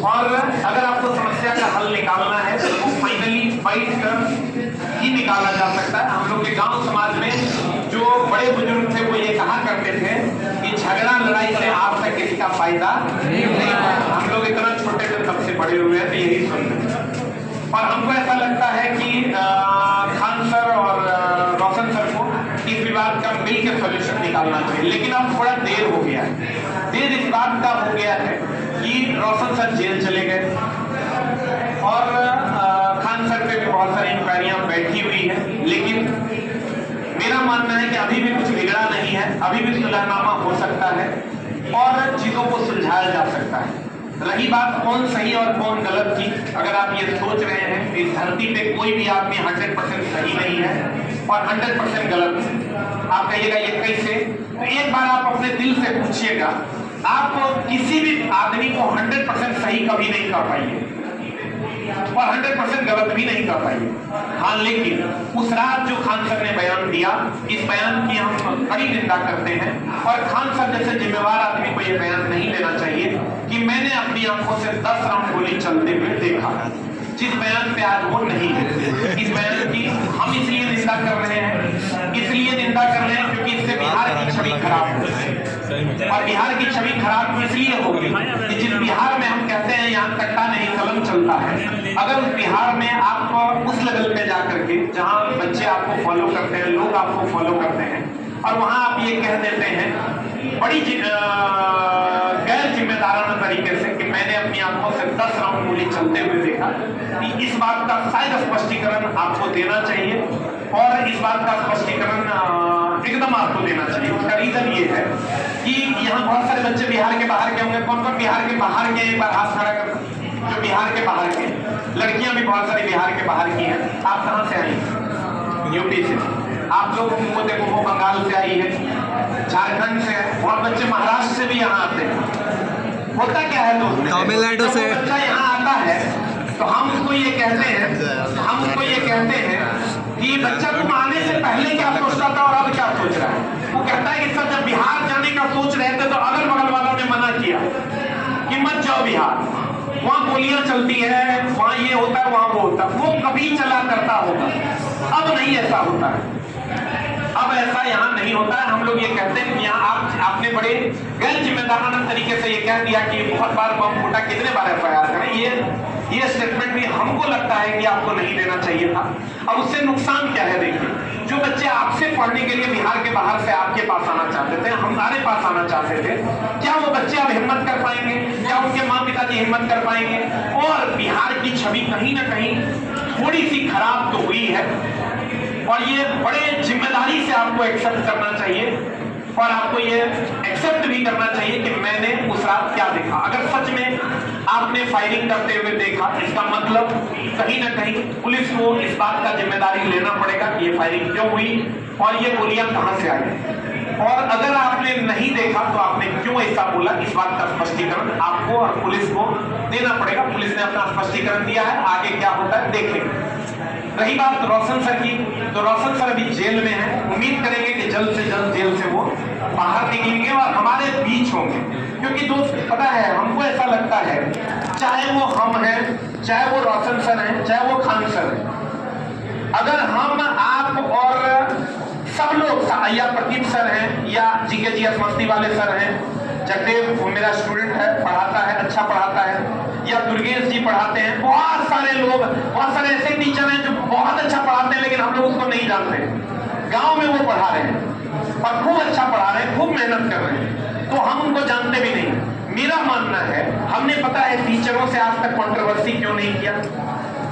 और अगर आपको समस्या का हल निकालना है तो वो फाइनली फाइट कर ही निकाला जा सकता है। हम लोग के गांव समाज में जो बड़े बुजुर्ग थे वो ये कहा करते थे कि झगड़ा लड़ाई से आज तक किसी का फायदा नहीं हुआ। हम लोग इतना छोटे थे तब से बड़े हुए हैं तो यही सुनते। और हमको ऐसा लगता है कि खान सर और रोशन सर को इस विवाद का मिलकर सॉल्यूशन निकालना चाहिए, लेकिन अब थोड़ा देर हो गया है। देर इस बात का हो गया है कि रोशन सर जेल चले गए और खान सर पे भी बहुत सारी इंक्वायरियां बैठी हुई है, लेकिन मेरा मानना है कि अभी भी कुछ बिगड़ा नहीं है, अभी भी सुलहनामा हो सकता है और चीजों को सुलझाया जा सकता है। रही बात कौन सही और कौन गलत की, अगर आप ये सोच रहे हैं इस धरती पे कोई भी आदमी 100% सही नहीं है और 100% गलत है, आप कहिएगा ये कैसे? तो एक बार आप अपने दिल से पूछिएगा, आप किसी भी आदमी को 100% सही कभी नहीं कर पाइए और 100% गलत भी नहीं कर पाइए। हाँ, लेकिन उस रात जो खान सर ने बयान दिया, इस बयान की हम कड़ी निंदा करते हैं और खान सर जैसे जिम्मेवार आदमी को यह बयान नहीं लेना चाहिए कि मैंने अपनी आंखों से 10 राउंड गोली चलते हुए देखा, जिस बयान पे आज वो नहीं है। इस बयान की हम इसलिए निंदा कर रहे हैं क्योंकि इससे बिहार की छवि खराब होगी और बिहार की छवि खराब इसलिए होगी कि जिस बिहार में हम कहते हैं यहाँ कट्टा नहीं कलम चलता है, अगर उस बिहार में आप उस लेवल पे जाकर के जहाँ बच्चे आपको फॉलो करते हैं, लोग आपको फॉलो करते हैं और वहां आप ये कह देते हैं बड़ी गैर जिम्मेदाराना तरीके से कि मैंने अपनी आंखों से 10 राउंड गोली चलते हुए देखा, इस बात का शायद स्पष्टीकरण आपको देना चाहिए और इस बात का स्पष्टीकरण एकदम आपको देना चाहिए। उसका रीजन ये है कि यहाँ बहुत सारे बच्चे बिहार के बाहर के होंगे। कौन कौन बिहार के बाहर के, एक बार हाथ खड़ा कर जो बिहार के बाहर के, लड़कियां भी बहुत सारी बिहार के बाहर की हैं। आप कहाँ से आई? यूपी से। आप लोग को देखो वो बंगाल से आई है, झारखंड से है, बहुत बच्चे महाराष्ट्र से भी यहाँ आते हैं। होता क्या है दोस्त, तमिलनाडु से बच्चा यहाँ आता है तो हम उसको ये कहते हैं कि बच्चा तुम आने से पहले क्या सोचता था और अब क्या सोच रहा है? वो कहता है कि सर जब बिहार जाने का सोच रहे थे तो अगल बगल वालों ने मना किया कि मत जाओ बिहार, वहां गोलियां चलती है, वहां ये होता है, वहां वो होता है। वो कभी चला करता होगा, अब नहीं ऐसा होता है, अब ऐसा यहाँ नहीं होता है। हम लोग ये कहते हैं कि यहाँ आपने बड़े गैर जिम्मेदाराना तरीके से ये कह दिया कि बहुत बार बम फूटा, कितने बार एफआईआर करें। ये स्टेटमेंट भी हमको लगता है कि आपको नहीं देना चाहिए था। अब उससे नुकसान क्या है? देखिए, जो बच्चे आपसे पढ़ने के लिए बिहार के बाहर से आपके पास आना चाहते थे, हमारे पास आना चाहते थे, क्या वो बच्चे अब हिम्मत कर पाएंगे? क्या उनके माँ पिताजी हिम्मत कर पाएंगे? और बिहार की छवि कहीं ना कहीं थोड़ी सी खराब तो हुई है और ये बड़े जिम्मेदारी से आपको एक्सेप्ट करना चाहिए और आपको ये एक्सेप्ट भी करना चाहिए कि मैंने उस रात क्या देखा। अगर सच में आपने फायरिंग करते हुए देखा, इसका मतलब कहीं ना कहीं पुलिस को इस बात का जिम्मेदारी लेना पड़ेगा कि ये फायरिंग क्यों हुई और ये गोलियां कहां से आई। और अगर आपने नहीं देखा तो आपने क्यों ऐसा बोला, इस बात का स्पष्टीकरण आपको और पुलिस को देना पड़ेगा। पुलिस ने अपना स्पष्टीकरण दिया है, आगे क्या होता है देखेंगे। रही बात रोशन सर की, तो रोशन सर अभी जेल में हैं। उम्मीद करेंगे कि जल्द से जल्द जेल से वो बाहर निकलेंगे और हमारे बीच होंगे, क्योंकि दोस्त पता है हमको ऐसा लगता है, चाहे वो हम हैं, चाहे वो रोशन सर हैं, चाहे वो खान सर हैं, अगर हम आप और सब लोग या प्रदीप सर हैं या GKGS मस्ती वाले सर हैं, जगदेव वो मेरा स्टूडेंट है, पढ़ाता है, अच्छा पढ़ाता है, या दुर्गेश जी पढ़ाते हैं, बहुत सारे लोग, बहुत सारे ऐसे टीचर हैं जो बहुत अच्छा पढ़ाते हैं लेकिन हम लोग उसको नहीं जानते। गांव में वो पढ़ा रहे हैं और खूब अच्छा पढ़ा रहे हैं, खूब मेहनत कर रहे हैं, तो हम उनको जानते भी नहीं। मेरा मानना है, हमने पता है टीचरों से आज तक कंट्रोवर्सी क्यों नहीं किया।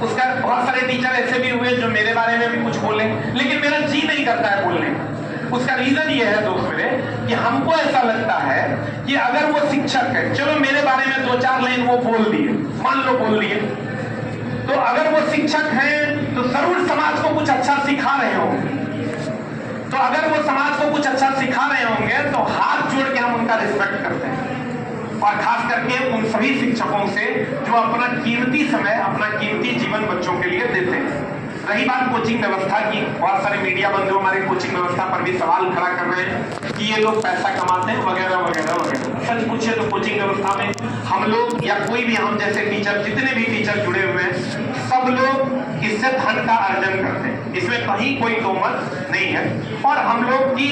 उसका बहुत सारे टीचर ऐसे भी हुए जो मेरे बारे में भी कुछ बोले, लेकिन मेरा जी नहीं करता है बोलने का। उसका रीजन ये है दोस्त मेरे कि हमको ऐसा लगता है कि अगर वो शिक्षक है, चलो मेरे बारे में 2-4 लाइन वो बोल दिए, मान लो बोल दिए, तो अगर वो शिक्षक हैं तो जरूर समाज को कुछ अच्छा सिखा रहे होंगे। तो अगर वो समाज को कुछ अच्छा सिखा रहे होंगे तो हाथ जोड़ के हम उनका रिस्पेक्ट करते हैं, और खास करके उन सभी शिक्षकों से जो अपना कीमती समय, अपना कीमती जीवन बच्चों के लिए देते हैं। रही बात कोचिंग व्यवस्था की, बहुत सारे मीडिया बंधु हमारे कोचिंग व्यवस्था पर भी सवाल खड़ा कर रहे हैं कि ये लोग पैसा कमाते हैं वगैरह वगैरह वगैरह। सच पूछे तो कोचिंग व्यवस्था में हम लोग या कोई भी हम जैसे टीचर, जितने भी टीचर जुड़े हुए हैं, सब लोग इससे धन का अर्जन करते हैं, इसमें कहीं कोई दो मत नहीं है। और हम लोग की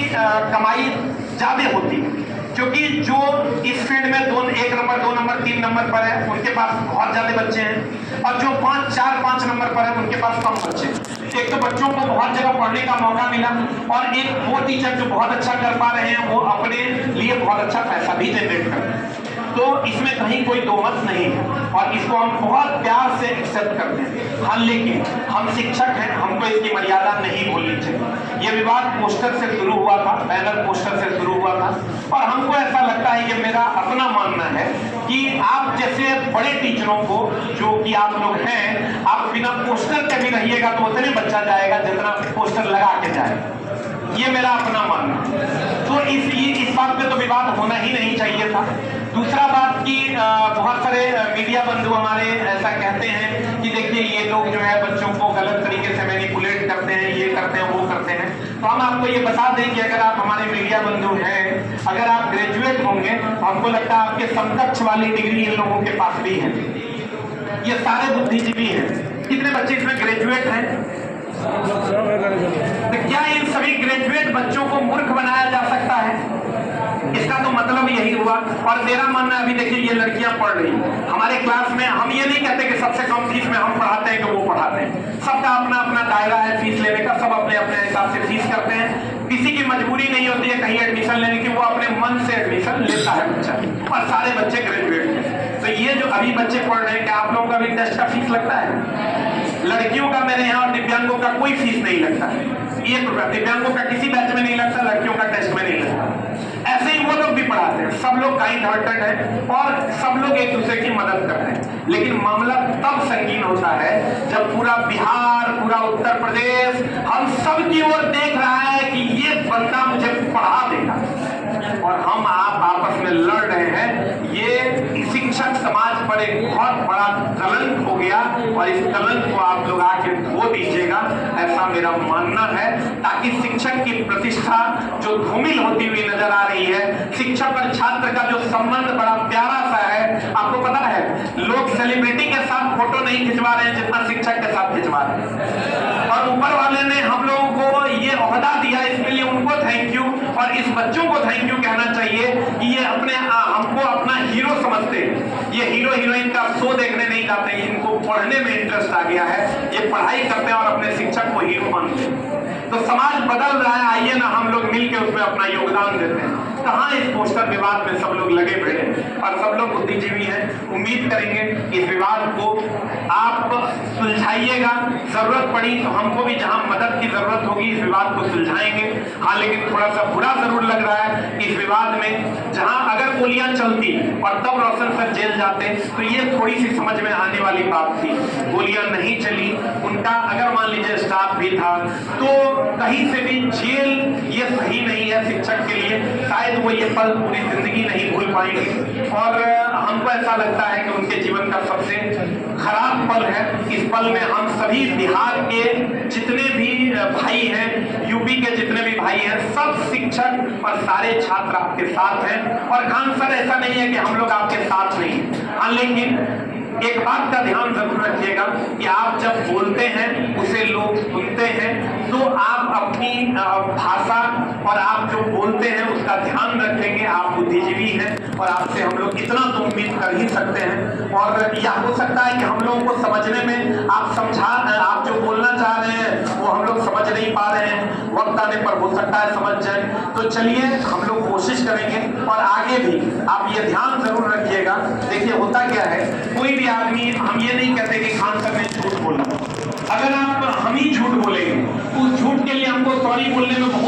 कमाई ज्यादा होती है, क्योंकि जो इस फील्ड में 1 नंबर 2 नंबर 3 नंबर पर है उनके पास बहुत ज्यादा बच्चे हैं, और जो 5 नंबर पर है उनके पास कम बच्चे हैं। एक तो बच्चों को बहुत जगह पढ़ने का मौका मिला, और एक वो टीचर जो बहुत अच्छा कर पा रहे हैं वो अपने लिए बहुत अच्छा पैसा भी जनरेट कर रहे हैं। तो इसमें कहीं कोई दो मत नहीं है, और इसको हम बहुत प्यार से एक्सेप्ट करते हैं। हाँ, लेकिन हम शिक्षक हैं, हमको इसकी मर्यादा नहीं भूलनी चाहिए। ये विवाद पोस्टर से शुरू हुआ था, बैनर पोस्टर से शुरू हुआ था, और हमको ऐसा लगता है, ये मेरा अपना मानना है कि आप जैसे बड़े टीचरों को, जो कि आप लोग हैं, आप बिना पोस्टर के भी रहिएगा तो उतने बच्चा जाएगा जितना पोस्टर लगा के जाएगा। ये मेरा अपना मानना है। तो इस बात पे तो विवाद होना ही नहीं चाहिए था। दूसरा बात कि बहुत सारे मीडिया बंधु हमारे ऐसा कहते हैं कि देखिए ये लोग जो है बच्चों को गलत तरीके से मैनिपुलेट करते हैं, ये करते हैं, वो करते हैं। तो हम आपको ये बता दें कि अगर आप हमारे मीडिया बंधु हैं, अगर आप ग्रेजुएट होंगे तो हमको लगता है आपके समकक्ष वाली डिग्री इन लोगों के पास भी है। ये सारे बुद्धिजीवी हैं। कितने बच्चे इसमें ग्रेजुएट हैं? तो क्या इन सभी ग्रेजुएट बच्चों को मूर्ख बनाया जा सकता है? इसका तो मतलब यही हुआ। और मेरा मानना है, अभी देखिए ये लड़कियां पढ़ रही हमारे क्लास में, हम ये नहीं कहते कि सबसे कम फीस में हम पढ़ाते हैं कि वो पढ़ाते हैं। सबका अपना अपना दायरा है फीस लेने का, सब अपने अपने हिसाब से फीस करते हैं। किसी की मजबूरी नहीं होती है कहीं एडमिशन लेने की, वो अपने मन से एडमिशन लेता है बच्चा, और सारे बच्चे ग्रेजुएट हैं। तो ये जो अभी बच्चे पढ़ रहे हैं, क्या आप लोगों का भी टेस्ट का फीस लगता है? लड़कियों का मेरे यहाँ और दिव्यांगों का कोई फीस नहीं लगता है। 1 रुपया दिव्यांगों का किसी बैच में नहीं लगता, लड़कियों का टेस्ट में नहीं लगता। ऐसे ही वो लोग भी पढ़ाते हैं, सब लोग काइंड हार्टेड है और सब लोग एक दूसरे की मदद करते हैं। लेकिन मामला तब संगीन होता है जब पूरा बिहार, पूरा उत्तर प्रदेश हम सब की ओर देख रहा है कि ये बंदा मुझे पढ़ा देगा, और हम आप आपस में लड़ रहे हैं। ये शिक्षक समाज पर एक बहुत बड़ा कलंक हो गया, और इस कलंक को आप लोग आके धो दीजिएगा, ऐसा मेरा मानना है, ताकि शिक्षक की प्रतिष्ठा जो धूमिल होती हुई नजर आ रही है, शिक्षक और छात्र का जो संबंध बड़ा प्यारा सा है। आपको पता है लोग सेलिब्रिटी के साथ फोटो नहीं खिंचवा रहे हैं जितना शिक्षक के साथ खिंचवा रहे हैं, और ऊपर वाले ने हम लोगों को ये ओहदा दिया, इसके लिए उनको थैंक यू, और इस बच्चों को थैंक यू कहना चाहिए कि ये अपने हमको अपना हीरो समझते हैं। ये हीरो हीरोइन का शो देखने नहीं जाते, इनको पढ़ने में इंटरेस्ट आ गया है, ये पढ़ाई करते हैं और अपने शिक्षक को हीरो मानते हैं। तो समाज बदल रहा है, आइए ना हम लोग मिलकर उसमें अपना योगदान देते हैं। कहाँ इस पोस्टर विवाद में सब लोग लगे भिड़े, और सब लोग बुद्धिजीवी हैं। उम्मीद करेंगे इस विवाद को आप सुलझाइएगा, जरूरत पड़ी तो हमको भी जहां मदद की जरूरत होगी इस विवाद को सुलझाएंगे। हाँ, लेकिन थोड़ा सा बुरा जरूर लग रहा है इस विवाद में, जहां अगर गोलियां चलती और तब रोशन सर जेल जाते तो ये थोड़ी सी समझ में आने वाली बात थी। गोलियां नहीं चली, उनका अगर मान लीजिए स्टाफ भी था, तो कहीं से भी जेल ये सही नहीं है शिक्षक के लिए। शायद वो ये पल पूरी जिंदगी नहीं भूल पाएंगे, और हमको ऐसा लगता है कि उनके जीवन का सबसे खराब पल है। इस पल में हम सभी बिहार के जितने भी भाई हैं, यूपी के जितने भी भाई हैं, सब शिक्षक और सारे छात्र आपके साथ हैं। और खान सर, ऐसा नहीं है कि हम लोग आपके साथ नहीं हैं। हाँ, लेकिन एक बात का ध्यान जरूर रखिएगा कि आप जब बोलते हैं उसे लोग सुनते हैं, तो आप अपनी भाषा और आप जो बोलते हैं उसका ध्यान रखेंगे। आप बुद्धिजीवी हैं और आपसे हम लोग इतना तो उम्मीद कर ही सकते हैं। और यह हो सकता है कि हम लोगों को समझने में आप जो बोलना चाह रहे हैं वो हम लोग समझ नहीं पा रहे हैं, वक्त आने पर हो सकता है समझ जाए। तो चलिए हम लोग कोशिश करेंगे, और आगे भी आप ये ध्यान जरूर रखिएगा। देखिए होता क्या है, कोई भी आदमी, हम ये नहीं कहते कि खान सर ने झूठ बोला, अगर आप हम ही झूठ बोलेंगे, उस झूठ के लिए हमको सॉरी बोलने में